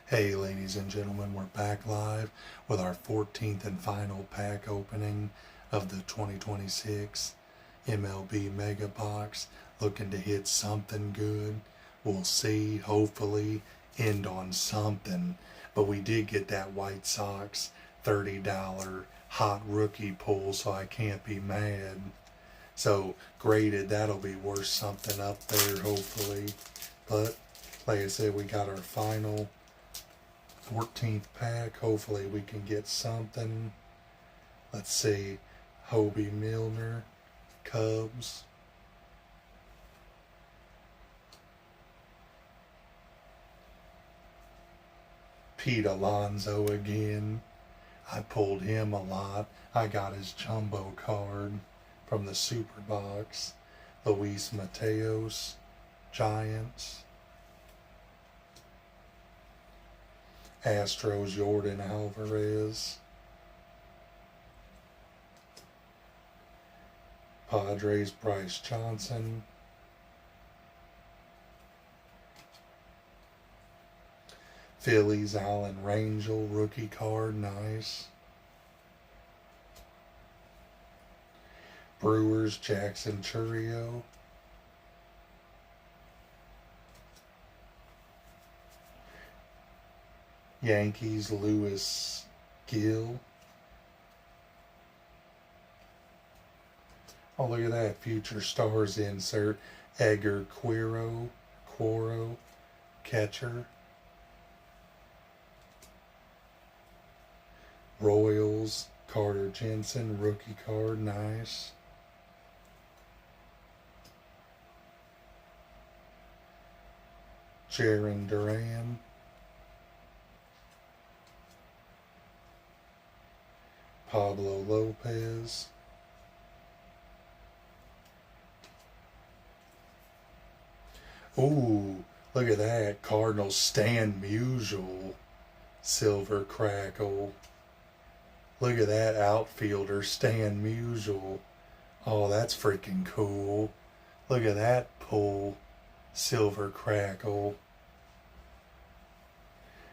Hey ladies and gentlemen, we're back live with our 14th and final pack opening of the 2026 MLB Mega Box. Looking to hit something good. We'll see, hopefully end on something. But we did get that White Sox $30 hot rookie pull, so I can't be mad. So graded, that'll be worth something up there hopefully. But like I said, we got our final 14th pack. Hopefully we can get something. Let's see. Hobie Milner, Cubs. Pete Alonso again. I pulled him a lot. I got his jumbo card from the Super Box. Luis Mateos, Giants. Astros, Jordan Alvarez. Padres, Bryce Johnson. Phillies, Allen Rangel, rookie card, nice. Brewers, Jackson Chourio. Yankees, Lewis Gill. Oh, look at that. Future Stars insert. Edgar Quero, catcher. Royals, Carter Jensen, rookie card, nice. Jarren Duran. Pablo Lopez. Ooh, look at that. Cardinals, Stan Musial, silver crackle. Look at that outfielder, Stan Musial. Oh, that's freaking cool. Look at that pull, silver crackle.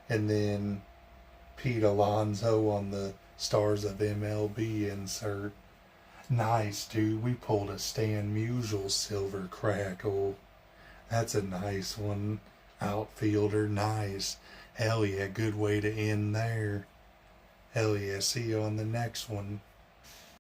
And then Pete Alonso on the Stars of MLB insert. Nice, dude. We pulled a Stan Musial silver crackle. That's a nice one. Outfielder, nice. Hell yeah, good way to end there. Hell yeah, see you on the next one.